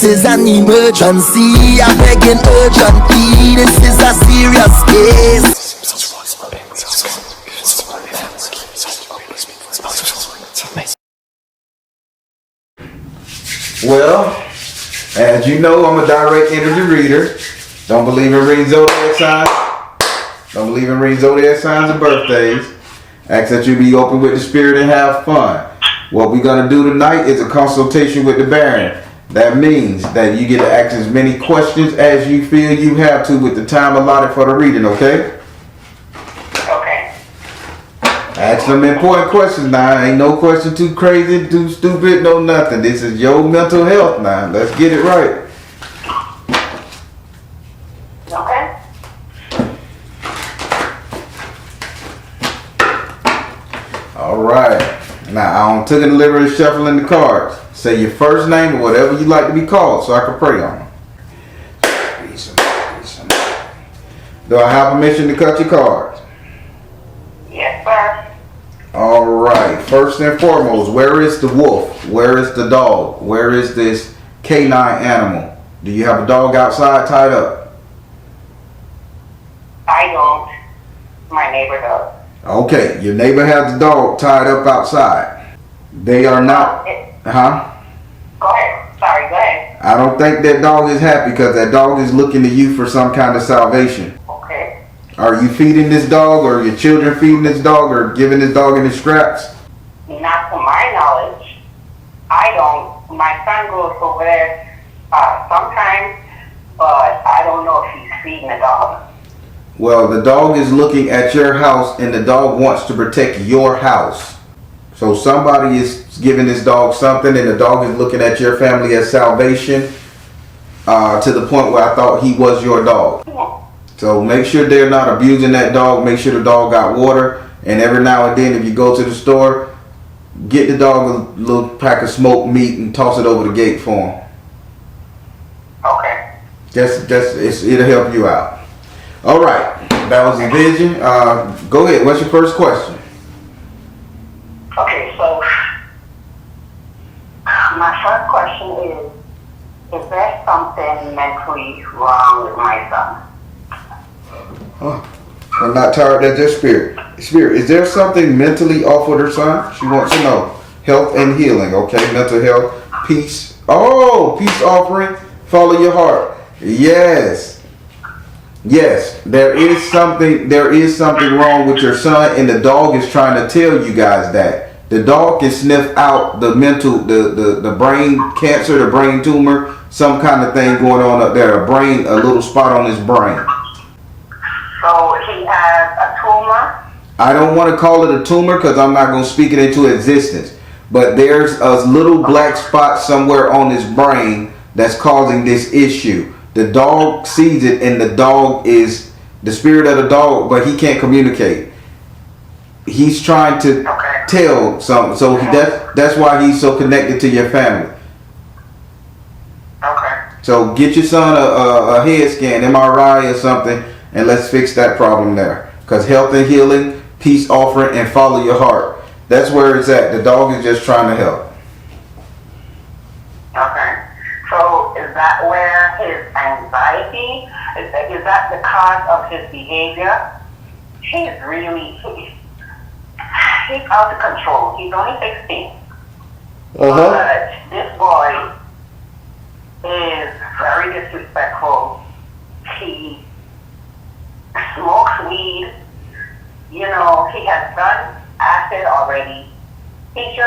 is an emergency. I'm begging urgently. This is a serious case. Well, as you know, I'm a direct energy reader. Don't believe in reading zodiac signs. Don't believe in reading zodiac signs and birthdays. Ask that you be open with the spirit and have fun. What we're going to do tonight is a consultation with the Baron. That means that you get to ask as many questions as you feel you have to with the time allotted for the reading, okay? Okay. Ask some important questions now. Ain't no question too crazy, too stupid, no nothing. This is your mental health now. Let's get it right. Okay. All right. Now, I don't take a delivery shuffling the cards. Say your first name or whatever you like to be called so I can pray on them. Do I have permission to cut your cards? Yes, sir. All right. First and foremost, where is the wolf? Where is the dog? Where is this canine animal? Do you have a dog outside tied up? I don't. My neighbor does. Okay. Your neighbor has the dog tied up outside. They are not... Huh? Go ahead. Sorry, go ahead. I don't think that dog is happy because that dog is looking to you for some kind of salvation. Okay. Are you feeding this dog, or your children feeding this dog, or giving this dog any scraps? Not to my knowledge. I don't. My son goes over there sometimes, but I don't know if he's feeding the dog. Well, the dog is looking at your house, and the dog wants to protect your house. So somebody is giving this dog something, and the dog is looking at your family as salvation to the point where I thought he was your dog. Yeah. So make sure they're not abusing that dog. Make sure the dog got water. And every now and then, if you go to the store, get the dog a little pack of smoked meat and toss it over the gate for him. Okay. It'll help you out. All right. That was the vision. Go ahead. What's your first question? Okay, so my first question is there something mentally wrong with my son? I'm not tired. That's just spirit. Spirit, is there something mentally off with her son? She wants to know. Health and healing, okay? Mental health, peace. Oh, peace offering. Follow your heart. Yes. Yes, there is something wrong with your son, and the dog is trying to tell you guys that. The dog can sniff out the mental, the brain cancer, the brain tumor, some kind of thing going on up there, a little spot on his brain. So he has a tumor? I don't want to call it a tumor because I'm not going to speak it into existence. But there's a little black spot somewhere on his brain that's causing this issue. The dog sees it, and the dog is the spirit of the dog, but he can't communicate. He's trying to tell something, so that's why he's so connected to your family. Okay. So get your son a head scan, MRI or something, and let's fix that problem there. Because health and healing, peace offering, and follow your heart. That's where it's at. The dog is just trying to help. Okay. So is that where his anxiety, is that the cause of his behavior? He's out of control. He's only 16. But this boy is very disrespectful. He smokes weed. You know, he has done acid already. He's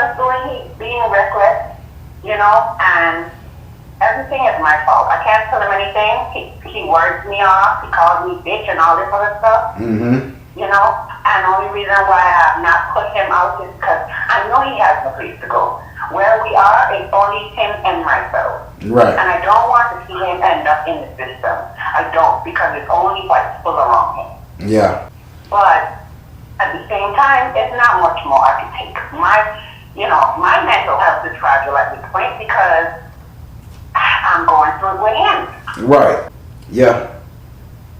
being reckless, you know, and everything is my fault. I can't tell him anything. He words me off. He calls me bitch and all this other stuff. Mm-hmm. You know, and the only reason why I have not put him out is because I know he has no place to go. Where we are, it's only him and myself. Right. And I don't want to see him end up in the system. I don't, because it's only what's full around him. Yeah. But at the same time, it's not much more I can take. My mental health is fragile at this point because I'm going through it with him. Right. Yeah.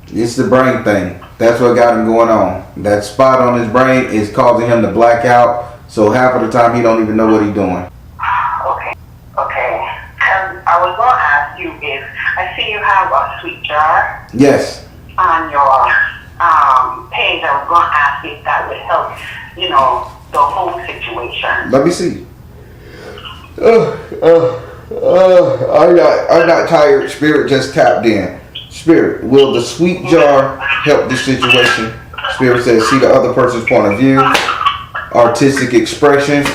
It's the brain thing. That's what got him going on. That spot on his brain is causing him to black out. So half of the time he don't even know what he's doing. Okay. I was going to ask sweet jar Yes. on your page. I was going to ask if that would help, the whole situation. Let me see. I'm not tired. Spirit just tapped in. Spirit, will the sweet jar help this situation? Spirit says, see the other person's point of view. Artistic expression.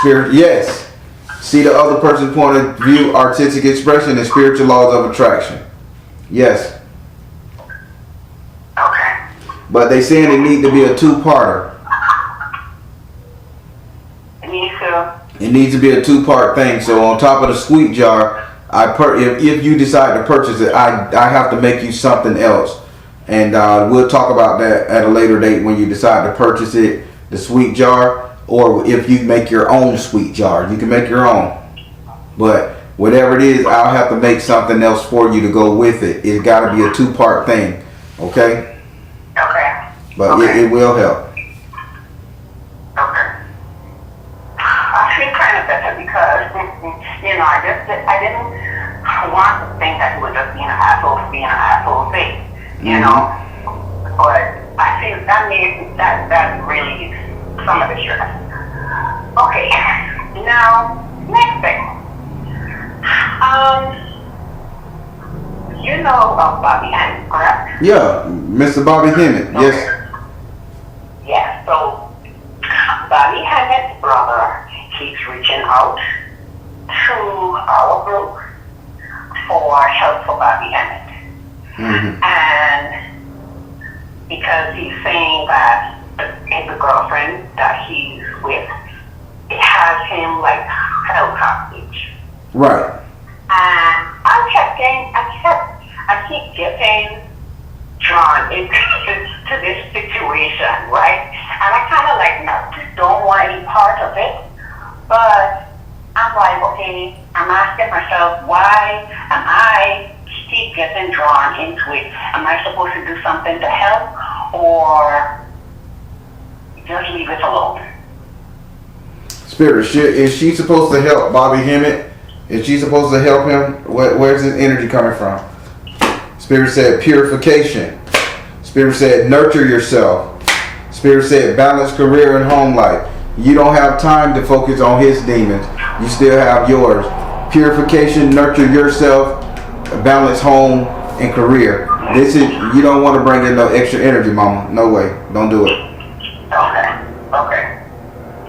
Spirit, yes. See the other person's point of view, artistic expression, and spiritual laws of attraction. Yes. Okay. But they saying it need to be a two-parter. It needs to be a two-part thing. So on top of the sweet jar, if you decide to purchase it, I have to make you something else. And we'll talk about that at a later date when you decide to purchase it, the sweet jar, or if you make your own sweet jar. You can make your own. But whatever it is, I'll have to make something else for you to go with it. It's got to be a two-part thing. Okay? Okay. But okay. It will help. Okay. I feel kind of better because, I didn't want to think that he was just being an asshole for being an asshole thing, But I feel that really some of the stress. Okay. Now, next thing. You know of Bobby Hammett, correct? Yeah, Mr. Bobby Hammett. Okay. Yes. Yeah, so Bobby Hammett's brother keeps reaching out to our group for help for Bobby Hammett. Mm-hmm. And because he's saying that the girlfriend that he's with, it has him like held hostage. Right. And I keep getting drawn into this situation, right? And I kind of don't want any part of it, but I'm like, okay, I'm asking myself, why am I keep getting drawn into it? Am I supposed to do something to help, or just leave it alone? Spirit, is she supposed to help Bobby Hammett? Is she supposed to help him? Where's his energy coming from? Spirit said purification. Spirit said nurture yourself. Spirit said balance career and home life. You don't have time to focus on his demons. You still have yours. Purification, nurture yourself, balance home and career. You don't want to bring in no extra energy, mama. No way. Don't do it. Okay.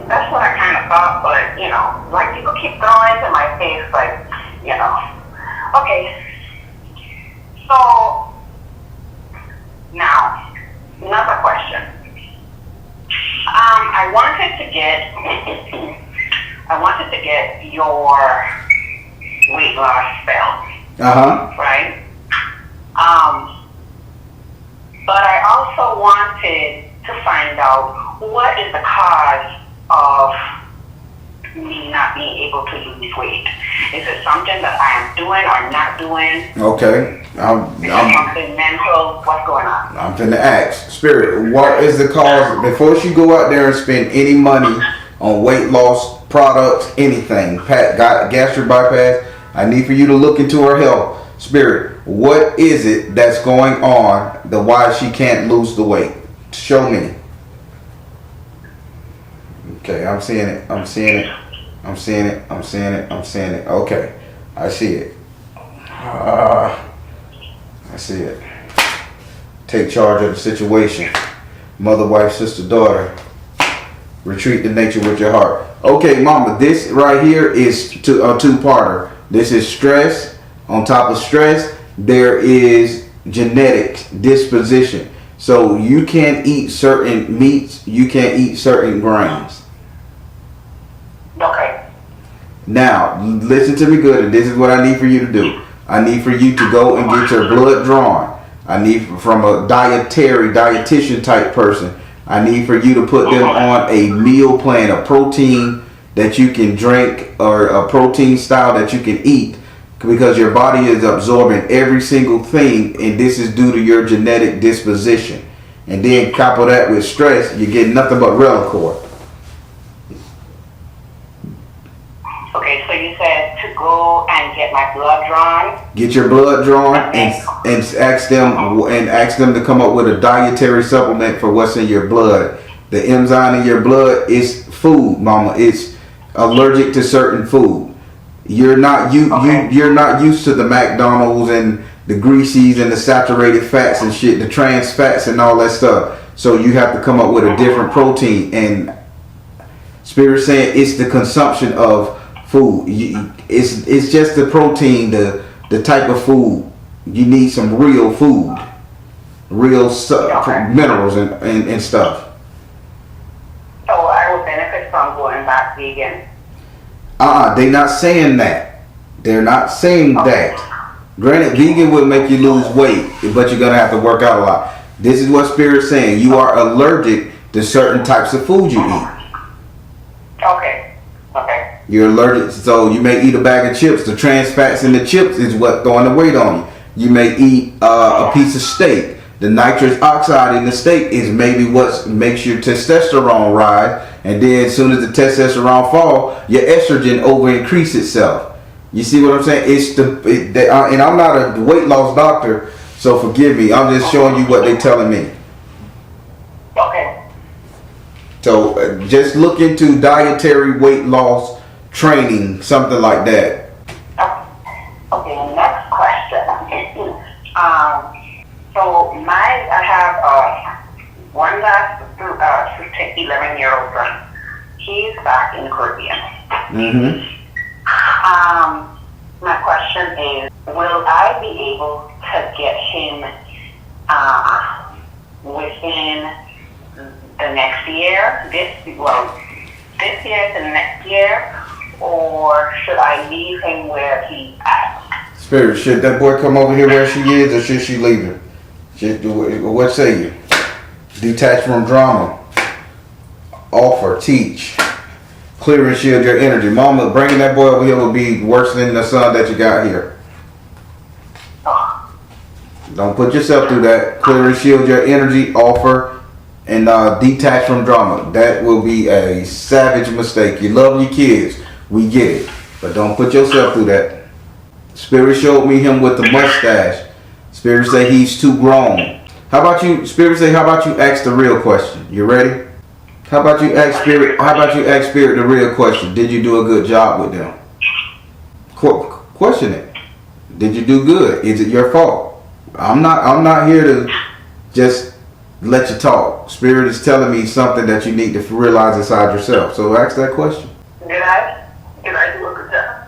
That's what I kind of thought, but, people keep throwing into my face, Okay. So, now, another question. I wanted to get your weight loss spell. Right? But I also wanted to find out what is the cause of me not being able to lose weight. Is it something that I am doing or not doing? Okay. Is it something mental? What's going on? I'm finna ask. Spirit, what is the cause? Before she go out there and spend any money on weight loss products, anything, gastric bypass, I need for you to look into her health. Spirit, what is it that's going on, why she can't lose the weight? Show me. Okay, I'm seeing it. Okay, I see it. I see it. Take charge of the situation. Mother, wife, sister, daughter. Retreat to nature with your heart. Okay, mama, this right here is a two-parter. This is stress. On top of stress, there is genetic disposition. So you can't eat certain meats. You can't eat certain grains. Okay. Now, listen to me good, and this is what I need for you to do. I need for you to go and get your blood drawn. I need from a dietitian type person. I need for you to put them on a meal plan, a protein that you can drink, or a protein style that you can eat, because your body is absorbing every single thing, and this is due to your genetic disposition. And then couple that with stress, you get nothing but Relicore. Okay, so you said go and get my blood drawn. Get your blood drawn and ask them to come up with a dietary supplement for what's in your blood. The enzyme in your blood is food, mama. It's allergic to certain food. You're not you're not used to the McDonald's and the greasies and the saturated fats and shit, the trans fats and all that stuff. So you have to come up with a different protein. And Spirit saying it's the consumption of food. It's just the protein, the type of food. You need some real food, real minerals and stuff. So I will benefit from going back vegan. They're not saying that. They're not saying that. Granted, vegan will make you lose weight, but you're gonna have to work out a lot. This is what Spirit's saying. You are allergic to certain types of food you eat. Okay. You're allergic, so you may eat a bag of chips. The trans fats in the chips is what throwing the weight on you. You may eat a piece of steak. The nitrous oxide in the steak is maybe what makes your testosterone rise, and then as soon as the testosterone fall, your estrogen over increase itself. You see what I'm saying? And I'm not a weight loss doctor, so forgive me. I'm just showing you what they're telling me. Okay. So just look into dietary weight loss training, something like that. Okay, next question. So I have one last 11-year-old son. He's back in the Caribbean. Mm-hmm. My question is, will I be able to get him within the next year? This year to the next year? Or should I leave him where he's at? Spirit, should that boy come over here where she is, or should she leave him? What say you? Detach from drama. Offer, teach. Clear and shield your energy. Mama, bringing that boy over here will be worse than the son that you got here. Don't put yourself through that. Clear and shield your energy. Offer and detach from drama. That will be a savage mistake. You love your kids. We get it. But don't put yourself through that. Spirit showed me him with the mustache. Spirit say he's too grown. How about you, Spirit say, how about you ask the real question? You ready? How about you ask Spirit the real question? Did you do a good job with them? Question it. Did you do good? Is it your fault? I'm not here to just let you talk. Spirit is telling me something that you need to realize inside yourself. So ask that question. Did I do a good job?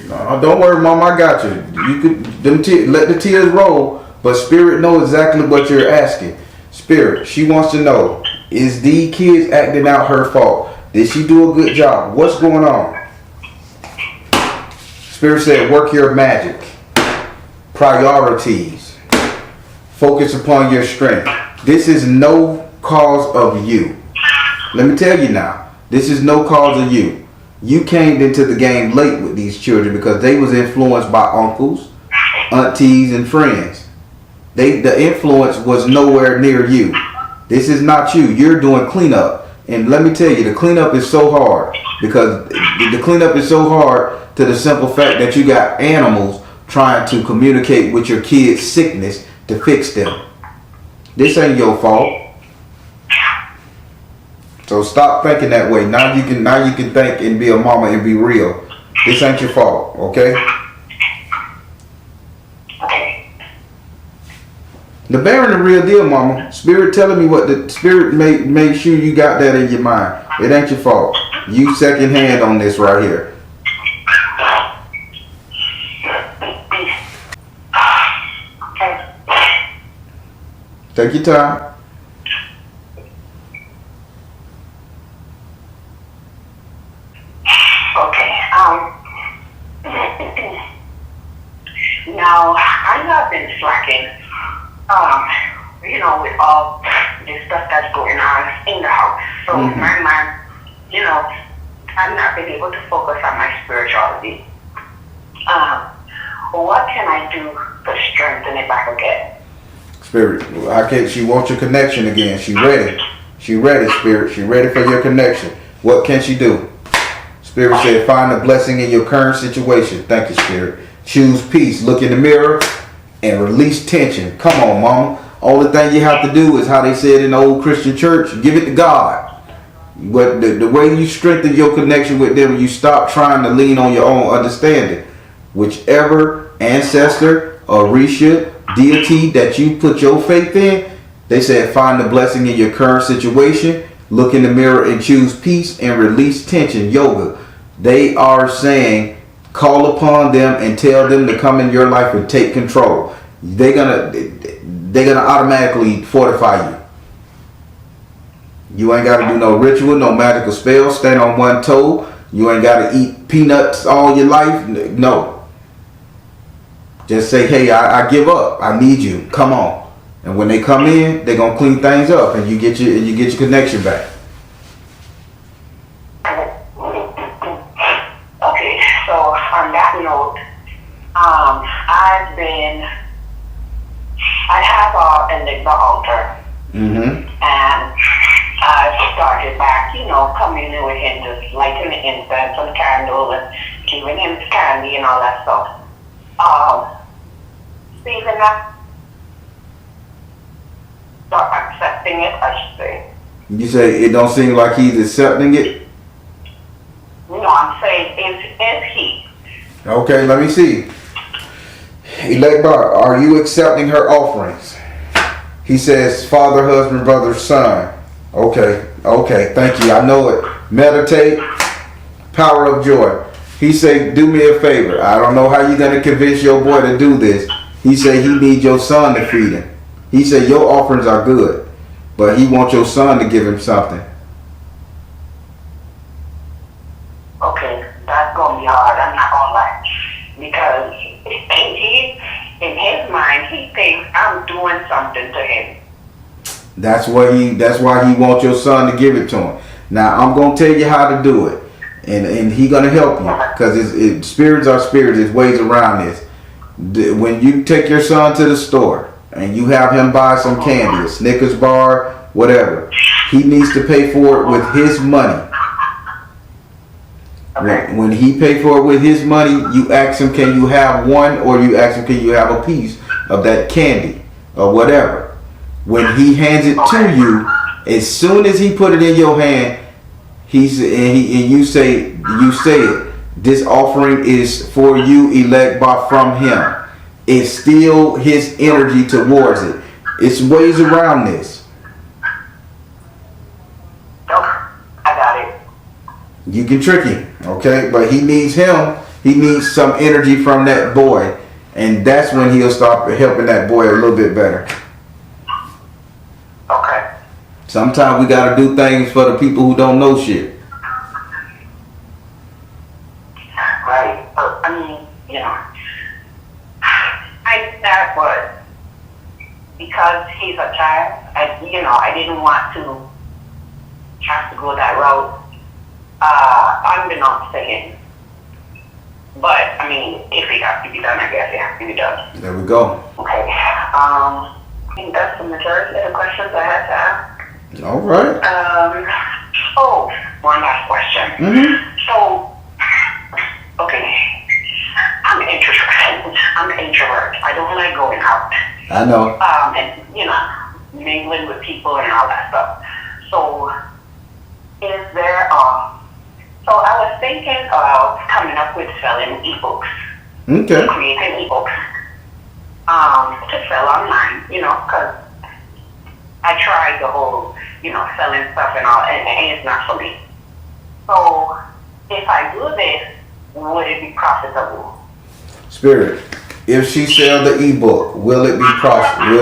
No, don't worry, Mom. I got you. You could let the tears roll, but Spirit knows exactly what you're asking. Spirit, she wants to know: is the kids acting out her fault? Did she do a good job? What's going on? Spirit said, work your magic. Priorities. Focus upon your strength. This is no cause of you. Let me tell you now. This is no cause of you. You came into the game late with these children because they was influenced by uncles, aunties, and friends. The influence was nowhere near you. This is not you. You're doing cleanup. And let me tell you, the cleanup is so hard because the cleanup is so hard to the simple fact that you got animals trying to communicate with your kids' sickness to fix them. This ain't your fault. So stop thinking that way. Now you can think and be a mama and be real. This ain't your fault, okay? The bearing the real deal, mama. Spirit telling me what the Spirit made sure you got that in your mind. It ain't your fault. You second hand on this right here. Take your time. Now, I have been slacking, with all this stuff that's going on in the house. So my mind, I've not been able to focus on my spirituality. What can I do to strengthen it back again? Spirit, she wants your connection again. She ready. She ready, Spirit. She ready for your connection. What can she do? Spirit said, find a blessing in your current situation. Thank you, Spirit. Choose peace. Look in the mirror and release tension. Come on, mama. Only thing you have to do is how they said in the old Christian church, give it to God. But the way you strengthen your connection with them, you stop trying to lean on your own understanding. Whichever ancestor or Orisha deity that you put your faith in, they said find the blessing in your current situation, look in the mirror and choose peace and release tension. Yoga. They are saying call upon them and tell them to come in your life and take control. They're gonna automatically fortify you. You ain't got to do no ritual, no magical spell, stand on one toe. You ain't got to eat peanuts all your life. No. Just say, hey, I give up. I need you. Come on. And when they come in, they're going to clean things up and you get your connection back. Okay, so on that note, I have an Enigma altar. Mm-hmm. And I started back, communing with him, just lighting the incense and candle and giving him candy and all that stuff. Stephen, not accepting it, I should say. You say it don't seem like he's accepting it? No, I'm saying, is he? Okay, let me see. Elect Bar, are you accepting her offerings? He says, father, husband, brother, son. Okay, thank you. I know it. Meditate, power of joy. He say, do me a favor. I don't know how you're going to convince your boy to do this. He say he needs your son to feed him. He said your offerings are good, but he wants your son to give him something. Okay, that's going to be hard. I'm not going to lie. Because in his mind, he thinks I'm doing something to him. That's why he wants your son to give it to him. Now, I'm going to tell you how to do it. And he going to help you. Because spirits are spirits. There's ways around this. When you take your son to the store and you have him buy some candy, a Snickers bar, whatever, he needs to pay for it with his money. Okay. When he pay for it with his money, you ask him, can you have one? Or you ask him, can you have a piece of that candy or whatever? When he hands it to you, as soon as he put it in your hand, you say it. This offering is for you, elect from him. It's still his energy towards it. It's ways around this. I got it. You can trick him, okay? But he needs him. He needs some energy from that boy. And that's when he'll start helping that boy a little bit better. Okay. Sometimes we got to do things for the people who don't know shit. Right. That was because he's a child. I didn't want to have to go that route. Unbeknownst to him. But if it has to be done, I guess it has to be done. There we go. Okay. I think that's the majority of the questions I had to ask. All right. One last question. Mm-hmm. So, okay, I'm an introvert. I don't like going out. I know. And mingling with people and all that stuff. So, is there so I was thinking of coming up with selling ebooks. Okay. Creating ebooks. To sell online, because I tried the whole, selling stuff and all, and it's not for me. So, if I do this, would it be profitable? Spirit, if she sell the ebook, will it be profitable?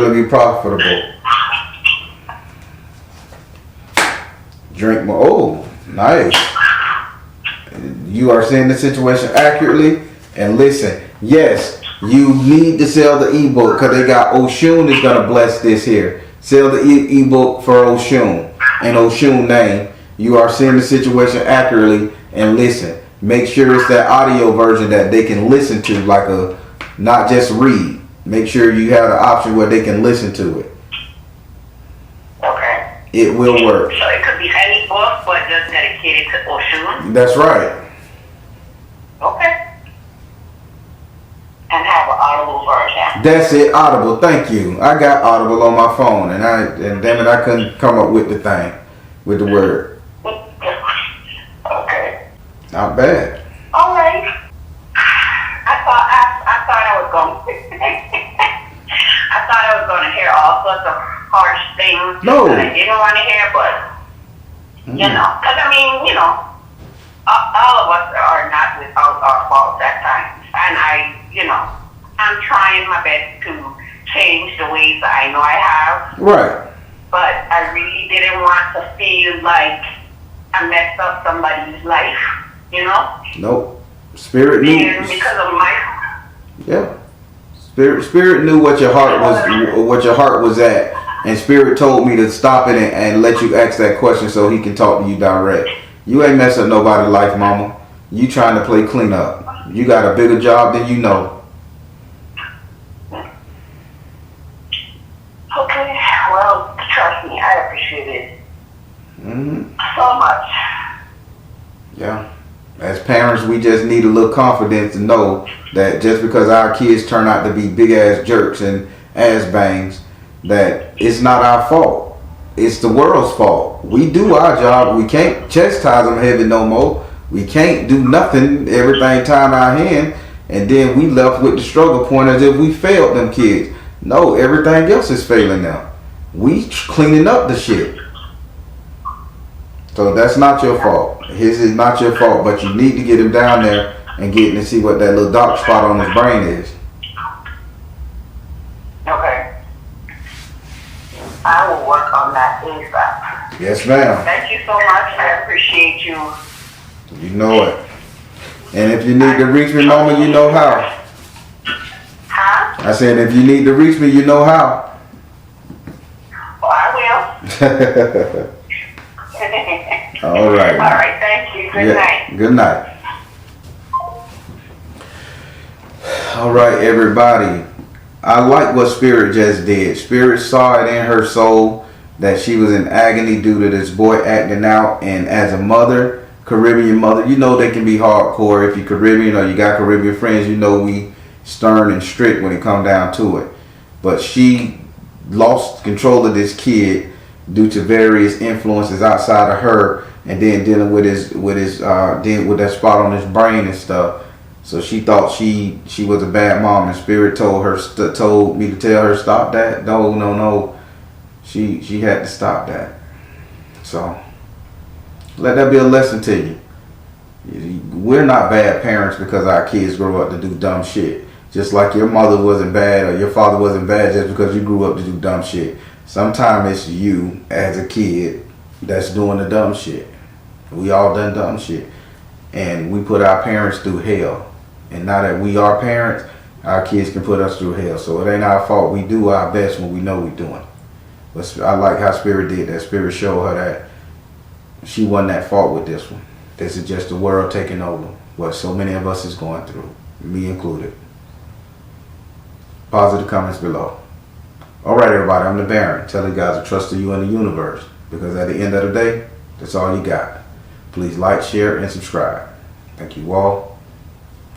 Drink more. Oh, nice. You are seeing the situation accurately. And listen, yes, you need to sell the ebook because they got Oshun is going to bless this here. Sell the ebook for Oshun and Oshun name. You are seeing the situation accurately. And listen, make sure it's that audio version that they can listen to, not just read. Make sure you have the option where they can listen to it. Okay. It will work. So it could be any book, but just dedicated to Oshun? That's right. Okay. And have an audible version. That's it, Audible. Thank you. I got Audible on my phone, and damn it, I couldn't come up with the thing, with the word. Okay. Not bad. All right. I thought I was going. I thought I was going to hear all sorts of harsh things that I didn't want to hear, but you know, because I mean, you know, all of us are not without our faults at times, and I'm trying my best to change the ways that I know I have. Right. But I really didn't want to feel like I messed up somebody's life, you know? Nope. Spirit knew. Because of my. Yeah. Spirit knew what your heart was at, and Spirit told me to stop it and let you ask that question so he can talk to you direct. You ain't mess up nobody's life, mama. You trying to play cleanup. You got a bigger job than you know. Okay, well, trust me, I appreciate it so much. Yeah. As parents, we just need a little confidence to know that just because our kids turn out to be big ass jerks and ass bangs, that it's not our fault. It's the world's fault. We do our job. We can't chastise them heavy no more. We can't do nothing. Everything tied our hand, and then we left with the struggle point as if we failed them kids. No, everything else is failing now. We cleaning up the shit. So that's not your fault. His is not your fault, but you need to get him down there and get him to see what that little dark spot on his brain is. Okay. I will work on that ASAP. Yes, ma'am. Thank you so much. I appreciate you. You know it. And if you need to reach me, mama, you know how. Huh? I said, if you need to reach me, you know how. Oh, I will. All right. All right, thank you. Good night. Good night. All right, everybody. I like what Spirit just did. Spirit saw it in her soul that she was in agony due to this boy acting out. And as a mother, Caribbean mother, you know they can be hardcore. If you're Caribbean or you got Caribbean friends, you know we stern and strict when it comes down to it. But she lost control of this kid due to various influences outside of her, and then dealing with that spot on his brain and stuff. So she thought she was a bad mom, and Spirit told me to tell her stop that. No. She had to stop that. So let that be a lesson to you. We're not bad parents because our kids grow up to do dumb shit. Just like your mother wasn't bad or your father wasn't bad just because you grew up to do dumb shit. Sometimes it's you as a kid that's doing the dumb shit. We all done dumb shit. And we put our parents through hell. And now that we are parents, our kids can put us through hell. So it ain't our fault. We do our best when we know we're doing. But I like how Spirit did that. Spirit showed her that she wasn't at fault with this one. This is just the world taking over. What so many of us is going through. Me included. Positive comments below. Alright everybody, I'm the Baron. Tell you guys to trust in you and the universe. Because at the end of the day, that's all you got. Please like, share, and subscribe. Thank you all.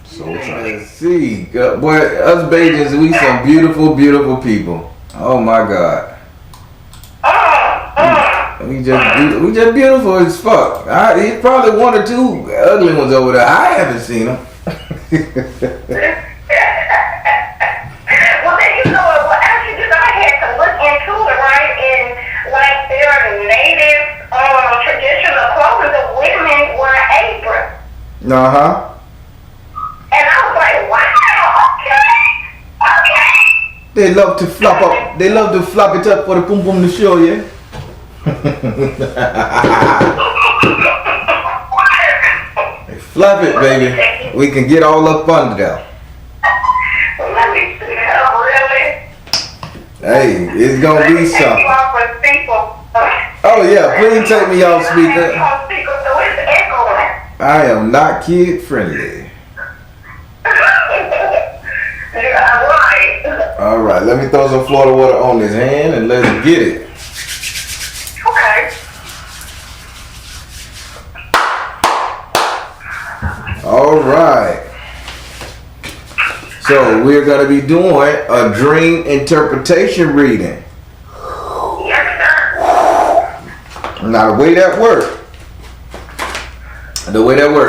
So let's see. Boy, us Bajans, we some beautiful, beautiful people. Oh my God. We just beautiful as fuck. He's probably one or two ugly ones over there. I haven't seen them. Well, then you know what? Well, actually, because I had to look into it, right? And like their native traditional clothing, the women wear aprons. And I was like, wow, okay. They love to flop up. They love to flop it up for the pum pum to show, yeah. Hey, flop it, baby. We can get all up under there. Let me see how really. Hey, it's gonna be something. Oh yeah, please take me off speaker. I am not kid friendly. All right, let me throw some Florida water on his hand and let's get it. Okay. All right. So we're going to be doing a dream interpretation reading. Yes, sir. Now the way that works,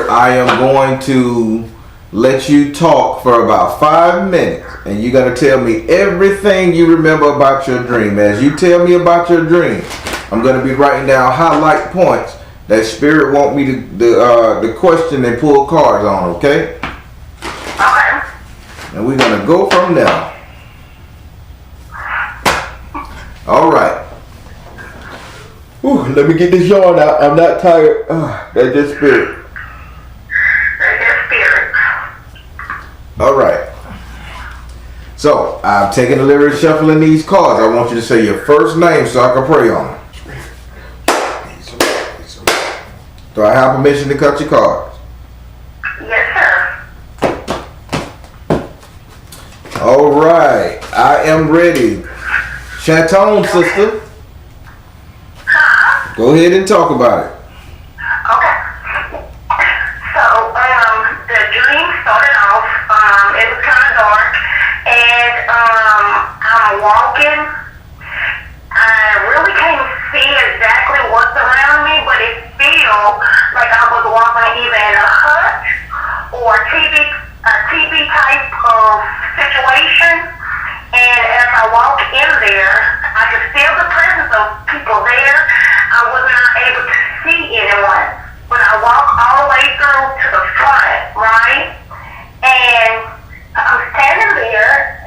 I am going to let you talk for about 5 minutes, and you're going to tell me everything you remember about your dream. As you tell me about your dream, I'm going to be writing down highlight points that Spirit want me to the question and pull cards on, okay? Okay. And we're going to go from there. All right. Whew, let me get this yawn out. I'm not tired. That's just Spirit. That's just Spirit. All right. So, I'm taking a little shuffling these cards. I want you to say your first name so I can pray on them. Do I have permission to cut your cards? Yes, sir. All right. I am ready. Chanton, sister. Huh? Go ahead and talk about it. Okay. So, the dream started off, it was kind of dark, and, I'm walking. I really can't see exactly what's around me, but it feels like I was walking either in a hut or a TV type of situation. And as I walked in there, I could feel the presence of people there. I was not able to see anyone, but I walked all the way through to the front, right? And I'm standing there,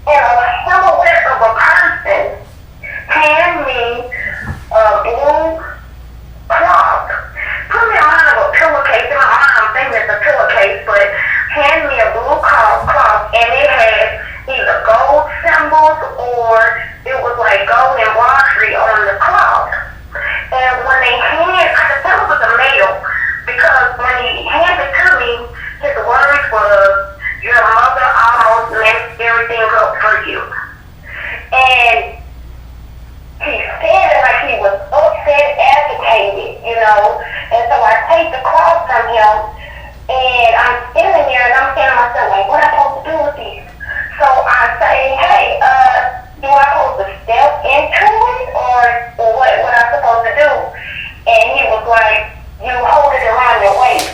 and a silhouette of a person hand me a blue cloth. Put me on kind of a pillowcase. In my mind, I'm thinking it's a pillowcase, but hand me a blue cloth, and it had either gold symbols or it was like gold embroidery on the cloth. And when they I could tell it was a male, because when he handed it to me, his words was, "Your mother almost messed everything up for you." And he said it like he was upset, agitated, And so I take the cloth from him, and I'm standing there, and I'm saying to myself, like, what am I supposed to do with these? So I say, hey, do I supposed to step into it, or what am I supposed to do? And he was like, you hold it around your waist.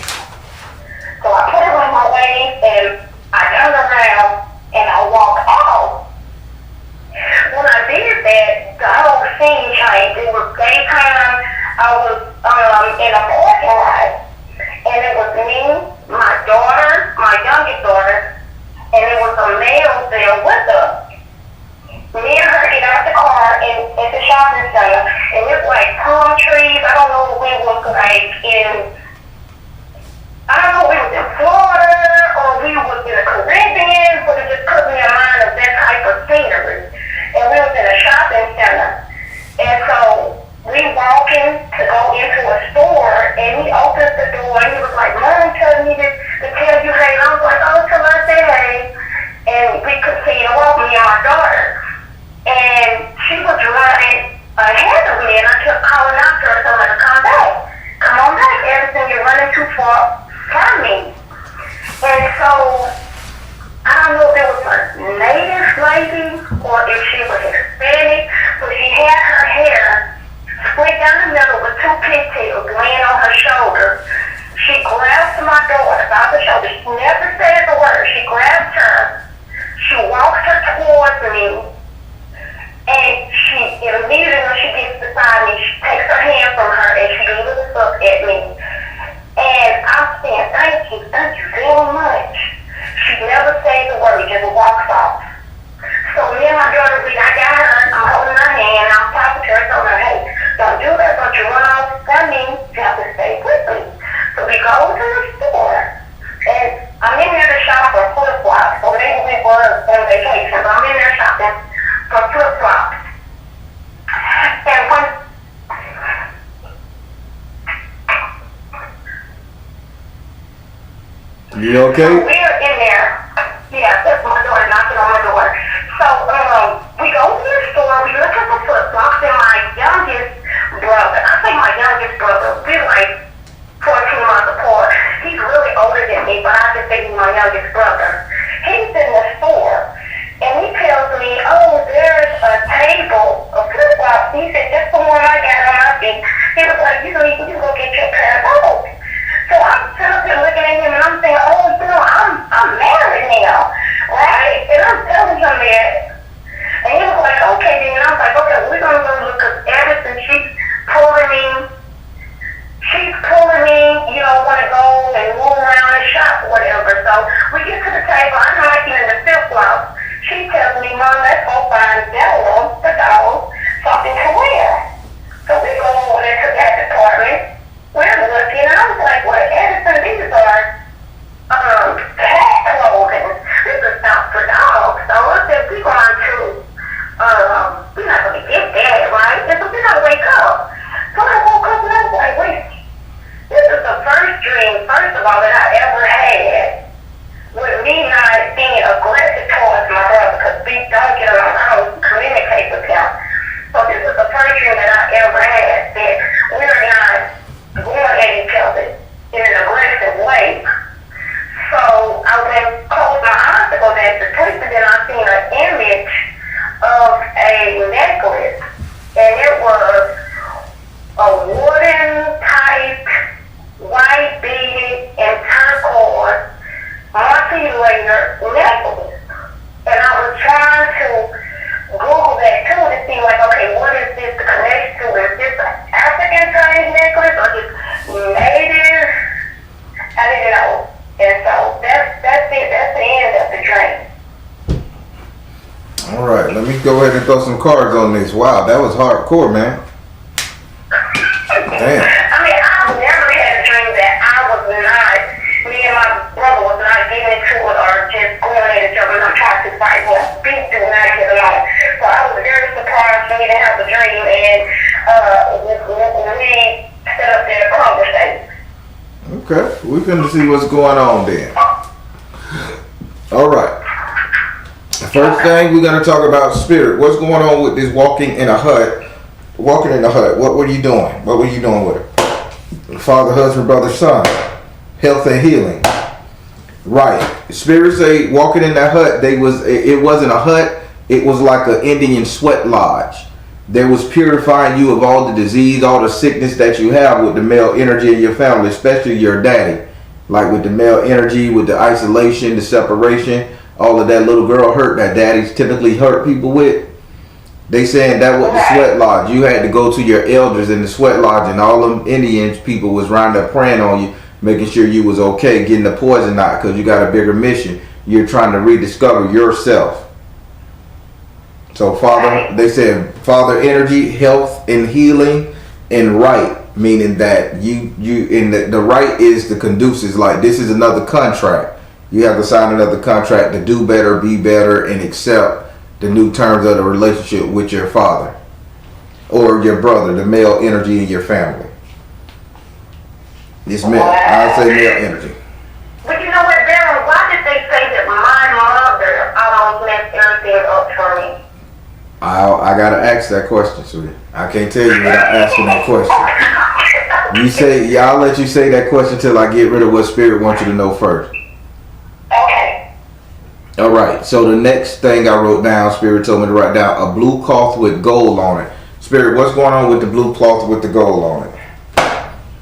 So I put it around my waist, and I turn around, and I walk off. When I did that, the whole scene changed. It was daytime. I was in a parking lot, and it was me, my daughter, my youngest daughter, and it was a male there with us. Me and her get out the car at the shopping center, and it's like palm trees. I don't know if we was in Florida or we was in the Caribbean, but it just put me in mind of that type of scenery. And we was in a shopping center. And so we walking to go into a store, and he opens the door, and he was like, Mom told me to tell you hey. And I was like, oh, till I say hey. And we continue to walk, me and my daughter. And she was running ahead of me, and I kept calling out to her, telling her to come back. Come on back, everything, you're running too far from me. And so I don't know if it was a native lady or if she was Hispanic, but she had her hair split down the middle with two pigtails laying on her shoulder. She grabs my daughter by the shoulder. She never said the word. She grabs her. She walks her towards me. And she immediately, when she gets beside me, she takes her hand from her and she looks up at me. And I'm saying, thank you very much. She never said the word, just walks off. So me and my daughter, I got her, I'm holding her hand, I'm talking to her, telling her, hey, don't do that, don't you run off from me, you have to stay with me. So we go to the store, and I'm in there to shop for flip-flops, so maybe we were on vacation, but I'm in there shopping for flip-flops. And when You okay? So we're in there. Yeah, that's my daughter knocking on my door. So we go to the store, we look at the flip-flops, and my youngest brother, I say my youngest brother, we're like 14 months apart. He's really older than me, but I just think he's my youngest brother. He's sitting go ahead and throw some cards on this. Wow, that was hardcore, man. Damn. I mean, I've never had a dream that I was not, me and my brother was not getting into it or just going at each other, not trying to fight or beat to not get along. So I was very surprised for me to have a dream, and we set up that conversation. Okay, we're going to see what's going on then. All right. First thing we're going to talk about spirit. What's going on with this walking in a hut? Walking in the hut. What were you doing? What were you doing with her? Father, husband, brother, son. Health and healing. Right. Spirit say walking in that hut. It wasn't a hut. It was like an Indian sweat lodge. There was purifying you of all the disease, all the sickness that you have with the male energy in your family, especially your daddy. Like with the male energy, with the isolation, the separation, all of that little girl hurt that daddies typically hurt people with. They saying that was the sweat lodge. You had to go to your elders in the sweat lodge, and all them Indians people was round up praying on you, making sure you was okay, getting the poison out, because you got a bigger mission. You're trying to rediscover yourself. So Father, they said Father energy, health and healing, and right, meaning that you in the right is the conducive. Like this is another contract. You have to sign another contract to do better, be better, and accept the new terms of the relationship with your father or your brother, the male energy in your family. It's male. I say male energy. But you know what, Darren? Why did they say that my mother almost messed everything up for me? I gotta ask that question, sweetie. I can't tell you without asking that question. You say, yeah, I'll let you say that question till I get rid of what spirit wants you to know first. Okay. All right. So the next thing I wrote down, spirit told me to write down a blue cloth with gold on it. Spirit, what's going on with the blue cloth with the gold on it?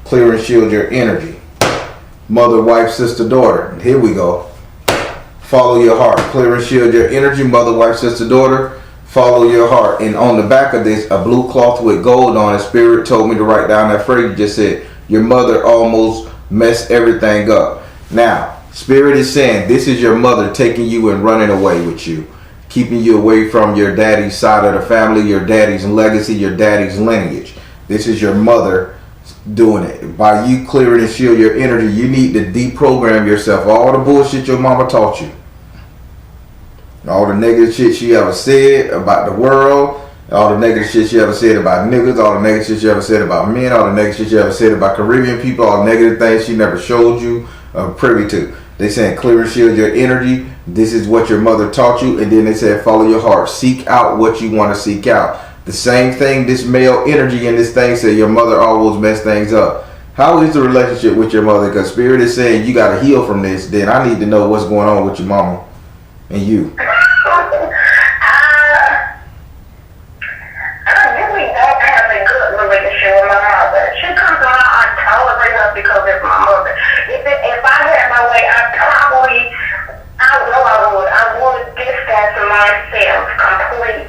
Clear and shield your energy. Mother, wife, sister, daughter. Here we go. Follow your heart. Clear and shield your energy. Mother, wife, sister, daughter. Follow your heart. And on the back of this, a blue cloth with gold on it. Spirit told me to write down that phrase you just said. Your mother almost messed everything up. Now, Spirit is saying this is your mother taking you and running away with you. Keeping you away from your daddy's side of the family, your daddy's legacy, your daddy's lineage. This is your mother doing it. By you clearing and shield your energy, you need to deprogram yourself. All the bullshit your mama taught you. All the negative shit she ever said about the world, all the negative shit she ever said about niggas, all the negative shit she ever said about men, all the negative shit she ever said about Caribbean people, all the negative things she never showed you privy to. They saying clear and shield your energy. This is what your mother taught you. And then they said follow your heart. Seek out what you want to seek out. The same thing this male energy in this thing said your mother always messed things up. How is the relationship with your mother? Because spirit is saying you got to heal from this. Then I need to know what's going on with your mama and you. Because it's my mother. If I had my way, I would distance myself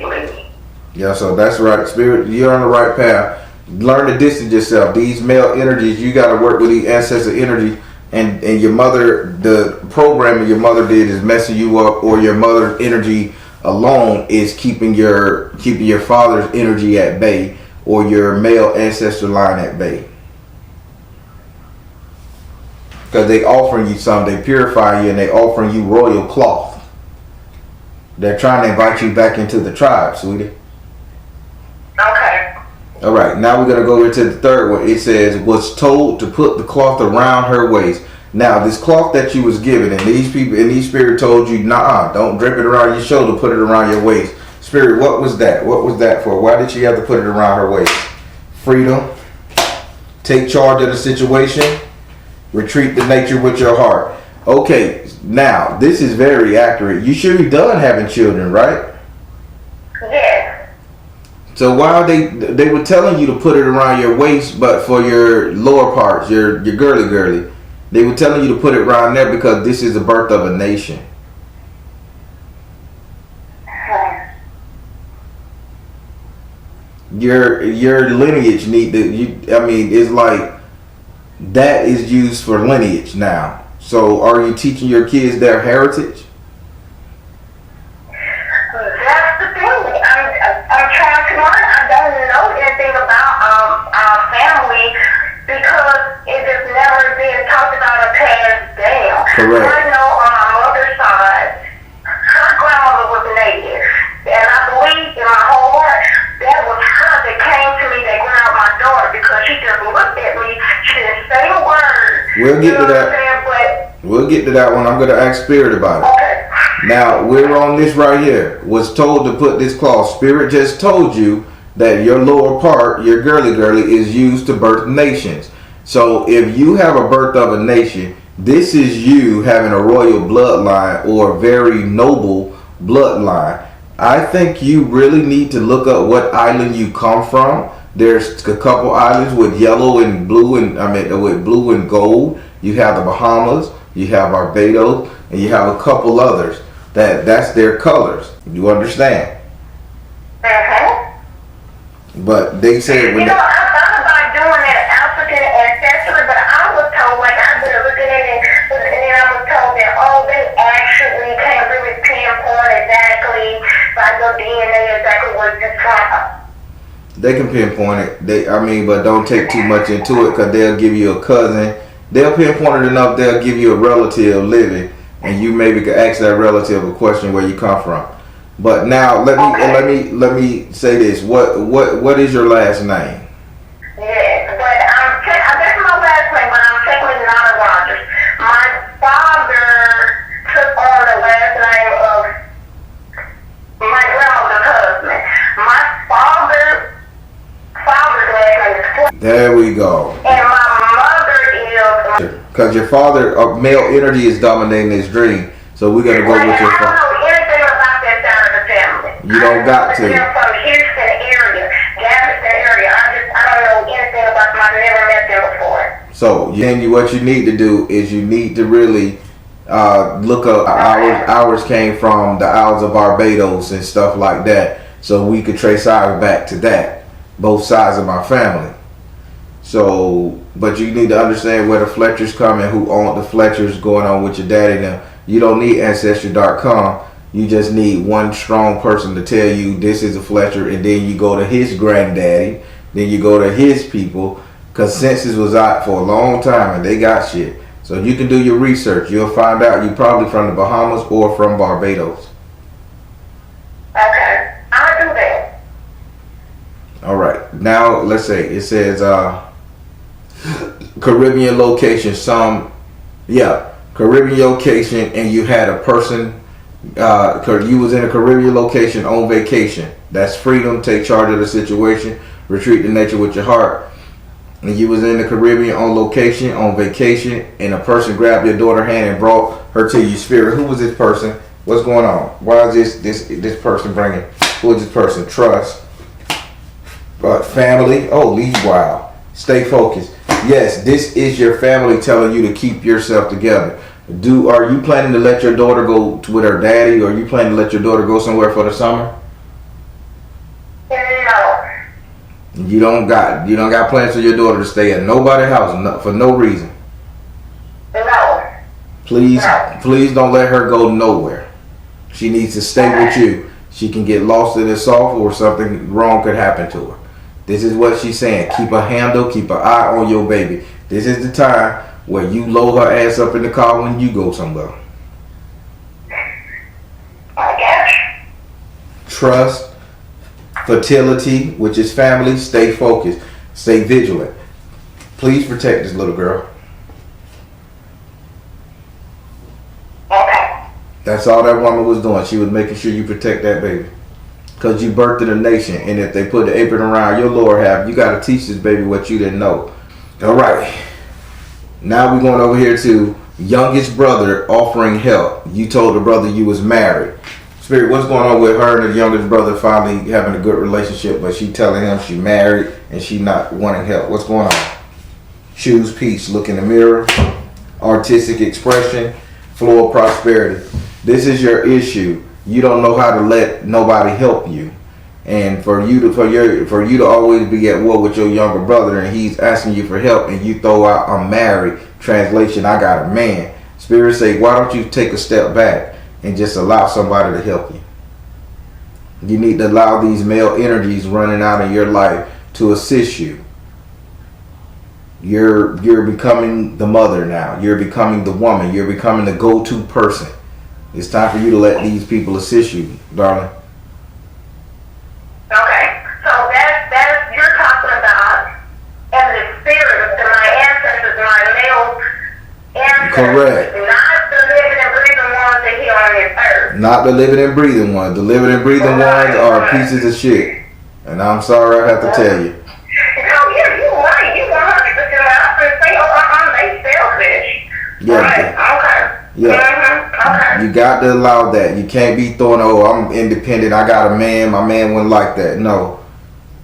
completely. Yeah, so that's right. Spirit, you're on the right path. Learn to distance yourself. These male energies, you got to work with these ancestor energy. And your mother, the programming your mother did is messing you up, or your mother's energy alone is keeping your father's energy at bay, or your male ancestor line at bay. Because they offering you something, they purify you, and they offering you royal cloth. They're trying to invite you back into the tribe, sweetie. Okay. All right, now we're going to go into the third one. It says, was told to put the cloth around her waist. Now, this cloth that you was given, and these people, and these spirit told you, nah, don't drape it around your shoulder, put it around your waist. Spirit, what was that? What was that for? Why did she have to put it around her waist? Freedom. Take charge of the situation. Retreat to nature with your heart. Okay, now, this is very accurate. You should be done having children, right? Yes. So while they were telling you to put it around your waist, but for your lower parts, your girly, they were telling you to put it around there because this is the birth of a nation. Your lineage it's like that is used for lineage now. So are you teaching your kids their heritage? That's the thing. We'll get to that. But, we'll get to that one. I'm going to ask Spirit about it. okay. Now, we're on this right here. Was told to put this clause. Spirit just told you that your lower part, your girly, is used to birth nations. So if you have a birth of a nation, this is you having a royal bloodline or a very noble bloodline. I think you really need to look up what island you come from. There's a couple islands with yellow and blue with blue and gold. You have the Bahamas, you have Barbados, and you have a couple others that's their colors. You understand? But they said when I thought about doing an African ancestry, but I was told, like, I've been looking at it, and then I was told that, they actually can't really pinpoint exactly, like, your DNA exactly where it's from. they can pinpoint it. But don't take too much into it, because they'll give you a cousin. They'll pinpoint it enough. They'll give you a relative living, and you maybe could ask that relative a question where you come from. But now let me say this. What is your last name? Yes, but that's my last name, but I'm technically not a Rogers. My father took on the last name of my grandmother's husband. My father's last name is Fletcher. There we go. And my mother is... Because your father, male energy is dominating his dream. So we're going to go with your I don't father. know anything about that side of the family. You don't got to. I'm from Houston area, Galveston area. I don't know anything about them. I've never met them before. So then what you need to do is you need to really look up ours came from the Isles of Barbados and stuff like that. So we could trace ours back to that. Both sides of my family. So, but you need to understand where the Fletchers come and who owned the Fletchers going on with your daddy now. You don't need Ancestry.com. You just need one strong person to tell you this is a Fletcher, and then you go to his granddaddy, then you go to his people, because census was out for a long time and they got shit. So you can do your research. You'll find out you probably from the Bahamas or from Barbados. Okay, I'll do that. All right. Now let's say it says Caribbean location. Caribbean location, and you had a person. You was in a Caribbean location on vacation. That's freedom. Take charge of the situation. Retreat to nature with your heart. And you was in the Caribbean on location, on vacation, and a person grabbed your daughter's hand and brought her to you. Spirit, who was this person? What's going on? Why is this person bringing? Who is this person? Trust. Family. Oh, lead wild. Stay focused. Yes, this is your family telling you to keep yourself together. Are you planning to let your daughter go with her daddy, or are you planning to let your daughter go somewhere for the summer? No. You don't got plans for your daughter to stay at nobody's house for no reason. No. Please don't let her go nowhere. She needs to stay with you. She can get lost in the soft, or something wrong could happen to her. This is what she's saying. Keep a handle, keep an eye on your baby. This is the time where you load her ass up in the car when you go somewhere. I guess. Trust, fertility, which is family. Stay focused. Stay vigilant. Please protect this little girl. Okay. That's all that woman was doing. She was making sure you protect that baby. Because you birthed a nation, and if they put the apron around your lower half, you got to teach this baby what you didn't know. All right. Now we're going over here to youngest brother offering help. You told the brother you was married. Spirit, what's going on with her and the youngest brother finally having a good relationship, but she telling him she married and she not wanting help? What's going on? Choose peace. Look in the mirror. Artistic expression. Flow of prosperity. This is your issue. You don't know how to let nobody help you, and for you to always be at war with your younger brother, and he's asking you for help, and you throw out "I'm married." Translation: I got a man. Spirit say, why don't you take a step back and just allow somebody to help you? You need to allow these male energies running out in your life to assist you. You're becoming the mother now. You're becoming the woman. You're becoming the go-to person. It's time for you to let these people assist you, darling. Okay. So that's you're talking about, and the spirit of my ancestors, my male Correct. Not the living and breathing ones that here on this earth. Not the living and breathing ones. The living and breathing ones are pieces of shit. And I'm sorry I have to tell you. Oh, yeah, you're right. You 100% right. I say, they selfish. Yeah. Right. Okay. Yeah. Okay. You got to allow that. You can't be throwing, I'm independent. I got a man. My man wouldn't like that. No.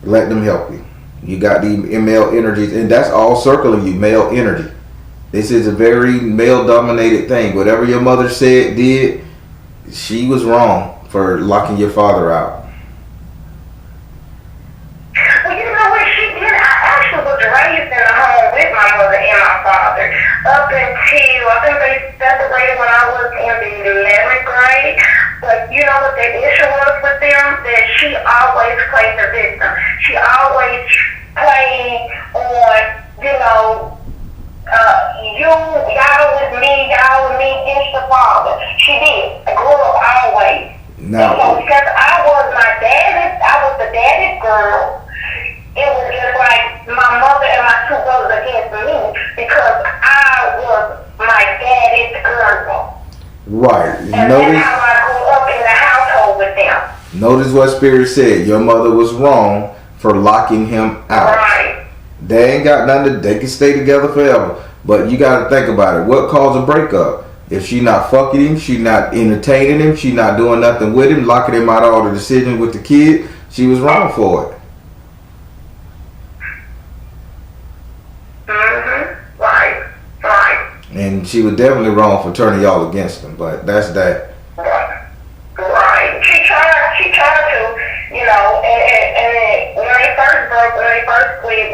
Let them help you. You got the male energies, and that's all circling you, male energy. This is a very male-dominated thing. Whatever your mother did, she was wrong for locking your father out. Well, you know what she did? I actually was raised in a home with my mother and my father up until, I think they separated when I was in the 11th grade. But you know what the issue was with them? That she always played the victim. She always played on, y'all with me against the father. She did. I grew up always. Now, So because I was the daddy's girl, it was just like my mother and my two brothers against me because I was my daddy's girl. right. And that's how I grew up in the household with them. Notice what Spirit said. Your mother was wrong for locking him out. Right. They ain't got nothing. They can stay together forever. But you got to think about it. What caused a breakup? If she not fucking him, she not entertaining him, she not doing nothing with him, locking him out of all the decisions with the kid, she was wrong for it. Right. And she was definitely wrong for turning y'all against him. But that's that. Right. She tried to, and when they first split,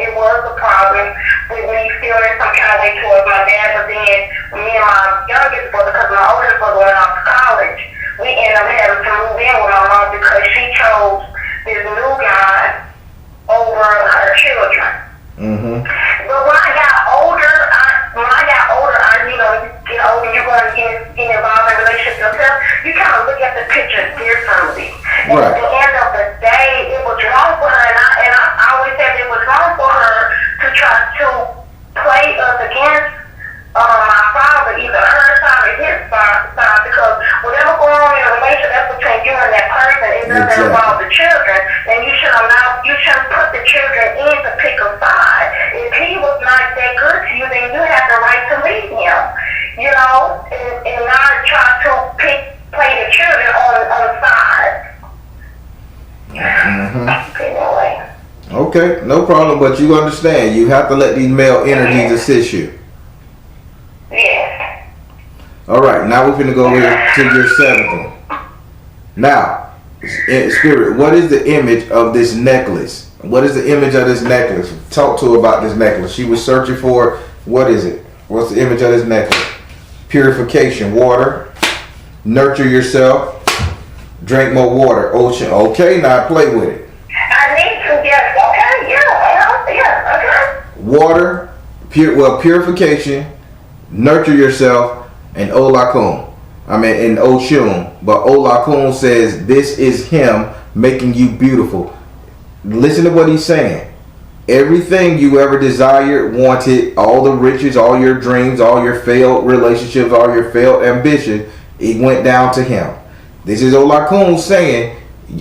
it was a problem with me feeling some kind of way towards my dad, but then me and my youngest brother, because my oldest brother went off to college, we ended up having to move in with my mom because she chose this new guy over her children. Mm-hmm. But when I got older, you get older, you're going to get involved in relationships yourself, you kind of look at the picture differently. And Right. at the end of the day, it was wrong for her, and I always said it was wrong for her to try to play us against my father, either her side or his side, because whatever going on in a relationship, that's between you and that person. It doesn't involve the children, and you shouldn't put the children in to pick a side. If he was not that good to you, then you have the right to leave him, and not try to play the children on sides. Mm-hmm. Anyway. Okay, no problem, but you understand, you have to let these male energies assist you. Yes. Alright, now we're finna go here to your 7th one. Now, Spirit, what is the image of this necklace? What is the image of this necklace? Talk to her about this necklace. She was searching for, what is it? What's the image of this necklace? Purification, water, nurture yourself, drink more water, ocean. Okay, now play with it. I need to, yes, okay. Water, purification, nurture yourself, and Olakun. And Oshun. But Olakun says this is him making you beautiful. Listen to what he's saying. Everything you ever desired, wanted, all the riches, all your dreams, all your failed relationships, all your failed ambition, it went down to him. This is Olakun saying,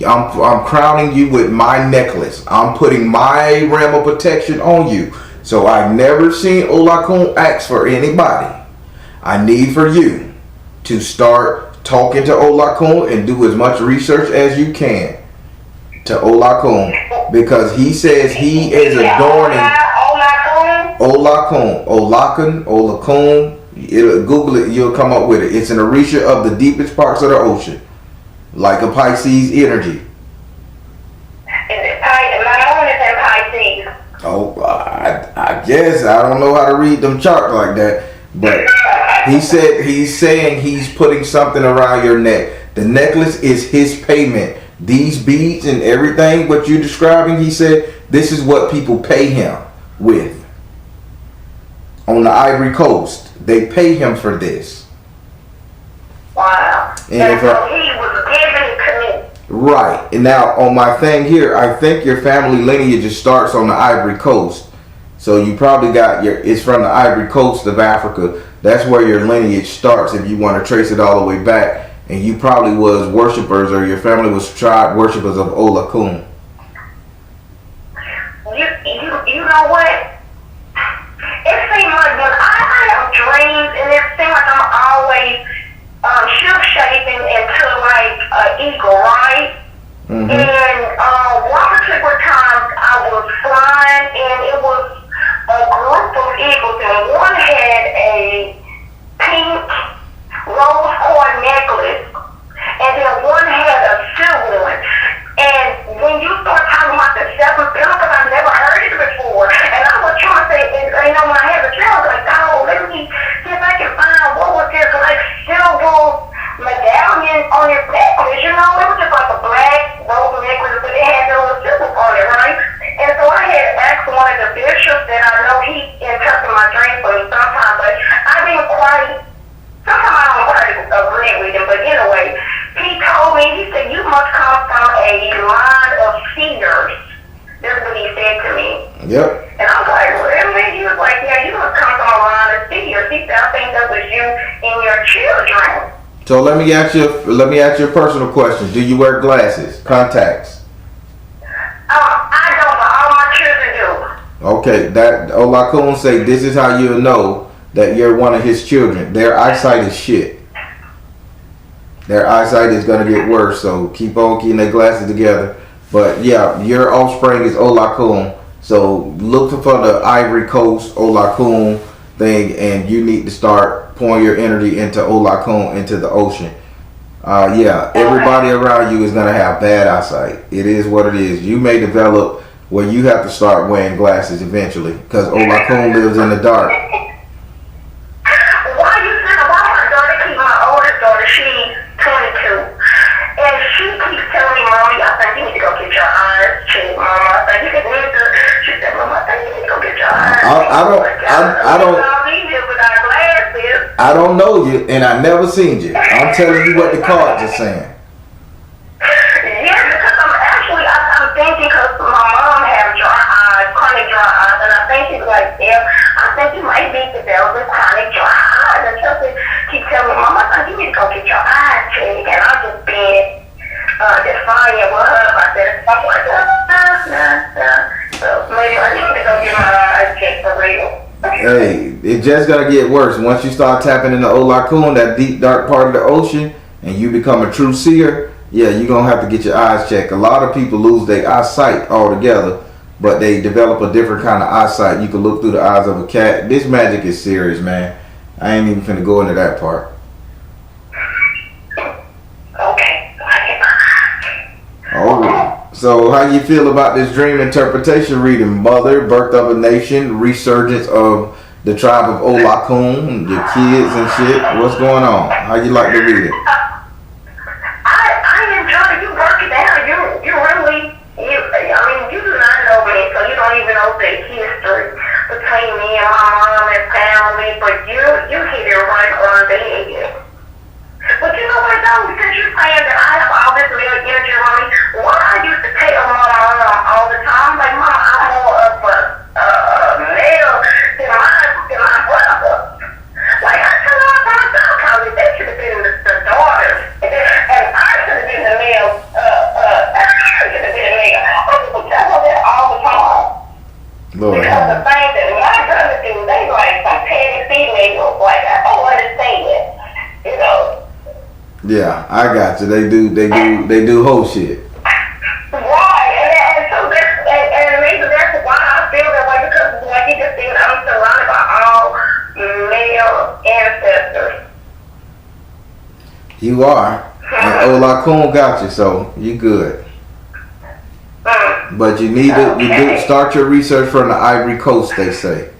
I'm crowning you with my necklace. I'm putting my realm of protection on you. So I've never seen Olakun ask for anybody. I need for you to start talking to Olakun and do as much research as you can to Olakun, because he says he is adorning Olakun. Google it, you'll come up with it. It's an orisha of the deepest parts of the ocean, like a Pisces energy. My moon is in Pisces. Oh, I guess I don't know how to read them charts like that, but he's saying he's putting something around your neck. The necklace is his payment. These beads and everything, what you're describing, he said, this is what people pay him with. On the Ivory Coast, they pay him for this. Wow. And so he was giving it to me. Right. And now on my thing here, I think your family lineage just starts on the Ivory Coast. So you probably got it's from the Ivory Coast of Africa. that's where your lineage starts if you want to trace it all the way back. And you probably was worshipers, or your family was tribe worshipers of Olakun. You know what? It seems like when I have dreams, and it seems like I'm always ship-shaping into like an eagle, right? Mm-hmm. And one particular time I was flying, and it was a group of eagles, and one had a pink rose quartz necklace, and then one had a silver one. And when you start talking about the seven pillars, because I've never heard it before, and I was trying to say, when I had the child, I was like, oh, let me see if I can find what was this like silver medallion on his necklace. You know, it was just like a black rose necklace, but it had a little silver on it, right? And so I had asked one of the bishops that I know he interpreted my dream for me sometimes, but I didn't quite. Sometimes I don't quite agree with him, but anyway, he told me, he said, you must come from a line of seers. That's what he said to me. Yep. And I was like, really? He was like, yeah, you must come from a line of seers. He said, I think that was you and your children. So let me ask you a personal question. Do you wear glasses, contacts? I don't, but all my children do. Okay, that Olakun say this is how you'll know that you're one of his children. Their eyesight is shit. Their eyesight is gonna get worse, so keep on keeping their glasses together. But yeah, your offspring is Olakun. So look for the Ivory Coast Olakun thing, and you need to start pouring your energy into Olakun, into the ocean. Everybody around you is gonna have bad eyesight. It is what it is. You may develop where you have to start wearing glasses eventually, because Olakun lives in the dark. She's 22, and she keeps telling me, Mommy, I think you need to go get your eyes checked, Mama. I think you need to. She said, Mama, I think you need to go get your eyes checked. I don't know you, and I never seen you. I'm telling you what the cards are saying. Yeah, because I'm thinking, because my mom has dry eyes, chronic dry eyes, and I think she's like, yeah, I think you might be developing chronic dry eyes. And Chelsea keeps telling me, Mama, I think you need to go get your eyes checked. And I'm just being defiant with her about that. I'm like, nah. So maybe I need to go get my eyes checked for real. Hey, it's just gonna get worse. Once you start tapping into Olakun, that deep dark part of the ocean, and you become a true seer, yeah, you're gonna have to get your eyes checked. A lot of people lose their eyesight altogether, but they develop a different kind of eyesight. You can look through the eyes of a cat. This magic is serious, man. I ain't even finna go into that part. Okay. Oh, so how you feel about this dream interpretation reading? Mother, birth of a nation, resurgence of the tribe of Olakun, your kids and shit. What's going on? How you like to read it? I enjoy you working down. You really, you do not know me, so you don't even know the history between me and my mom and family, but you hit it right on the head. But you know what though, since you're saying that I have all this male energy on me, what I used to tell my mom all the time, like, Mom, I'm more of a male than my brother. Like, I tell her all the time, probably they should have been the daughters, and I should have been the male, I should have been the male. I used to tell her that all the time. Lord. Because the things that my brothers do, they like some petty females, like, I don't understand, you know. Yeah, I got you. They do whole shit. Right, and so maybe that's why I feel that way, because like you just said, I'm surrounded by all male ancestors. You are. And Olakun got you, so you good. But you need to do start your research from the Ivory Coast, they say.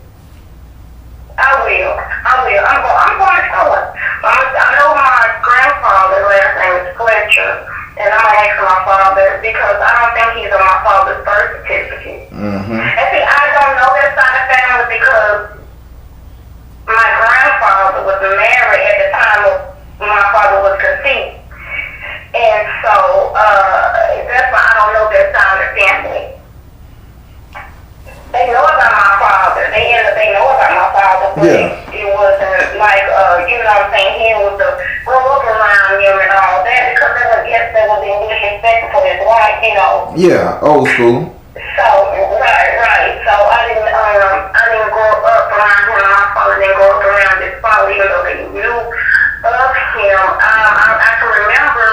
I will. I'm going to tell her. I know my grandfather's last name is Fletcher, and I'm going to ask my father, because I don't think he's on my father's birth certificate. Mm-hmm. And see, I don't know that side of family because my grandfather was married at the time of my father was conceived. And so, that's why I don't know that side of the family. They know about my father. They know about my father, but it wasn't like is like, you know. Yeah, old school. So, right. So I didn't grow up around him. My father didn't grow up around this father, even though they knew of him. I can remember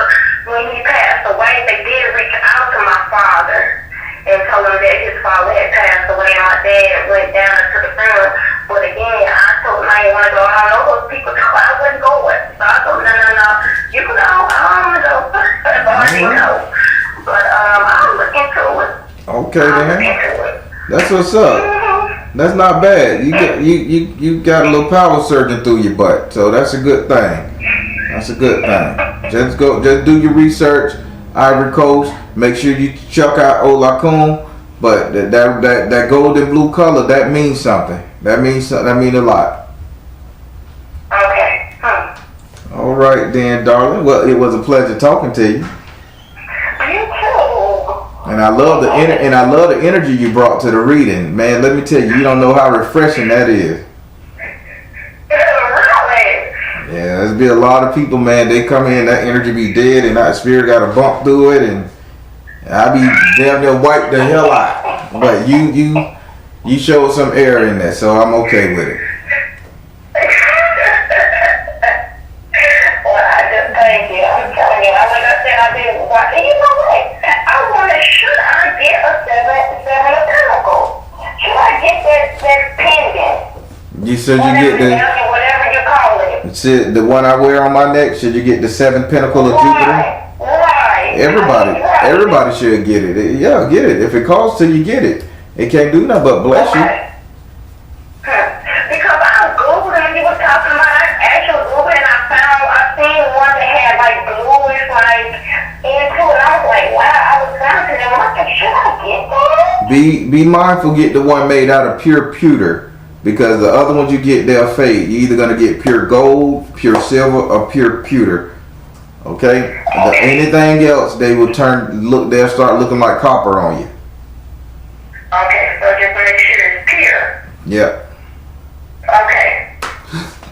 when he passed away, they did reach out to my father and told him that his father had passed away. My dad went down to the funeral. But again, I told him I didn't want to go. I don't know those people. So I wouldn't go with. So I told him, no. You can go. I don't want to go. That's all I didn't know. But I'll look into it. Okay, then. That's what's up. That's not bad. You got a little power surging through your butt, so that's a good thing. That's a good thing. Just do your research. Ivory Coast. Make sure you check out S.O.L. But that gold and blue color, that means something. That means a lot. Okay. All right, then, darling. Well, it was a pleasure talking to you. And I love the energy you brought to the reading, man. Let me tell you, you don't know how refreshing that is. Yeah, there's be a lot of people, man. They come in, that energy be dead, and that spirit got to bump through it, and I be damn near wipe the hell out. But you showed some air in there, so I'm okay with it. Well, I just thank you. I'm telling you, like I said, I've been watching. You know what? I wonder, should I get a seven of pentacles? Should I get that pendant? You said you get whatever you call it. Said the one I wear on my neck. Should you get the 7 Pentacle of Jupiter? Right. Everybody should get it. Yeah, get it. If it calls to you, get it. It can't do nothing but bless you. Because I Googled and you were talking about, I actually Googled and I seen one that had like bluish like into it. I was like, wow, I was down to them. I'm like, should I get that? Be mindful. Get the one made out of pure pewter. Because the other ones you get, they'll fade. You're either going to get pure gold, pure silver, or pure pewter. Okay? Anything else, they'll start looking like copper on you. Okay, so just make sure it's pure. Yep. Okay.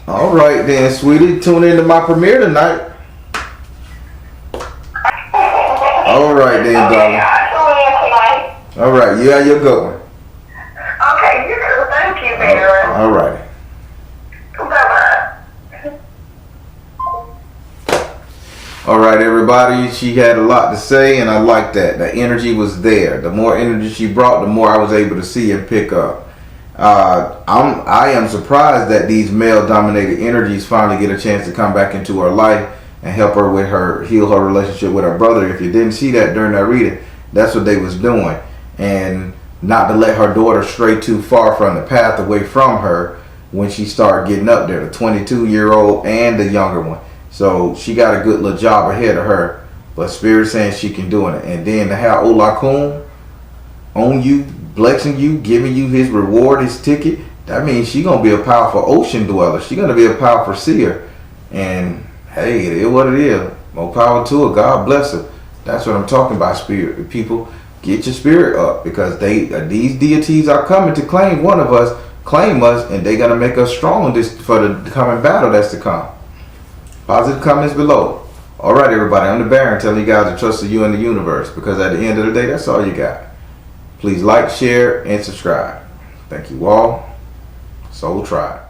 All right then, sweetie. Tune into my premiere tonight. All right then, darling. All right, you have your good one. Okay, you too. Thank you, Mary. All right. Bye-bye. All right, everybody. She had a lot to say, and I like that. The energy was there. The more energy she brought, the more I was able to see and pick up. I am surprised that these male-dominated energies finally get a chance to come back into her life and help her with heal her relationship with her brother. If you didn't see that during that reading, that's what they was doing. And not to let her daughter stray too far from the path away from her when she started getting up there, the 22-year-old and the younger one. So she got a good little job ahead of her, but Spirit saying she can do it. And then to have S.O.L on you, blessing you, giving you his reward, his ticket, that means she's going to be a powerful ocean dweller. She's going to be a powerful seer. And hey, it is what it is. More power to her. God bless her. That's what I'm talking about, spirit. People, get your spirit up, because these deities are coming to claim us, and they're going to make us strong for the coming battle that's to come. Positive comments below. All right, everybody. I'm the Baron, telling you guys to trust you in the universe, because at the end of the day, that's all you got. Please like, share, and subscribe. Thank you all. Soul Tribe.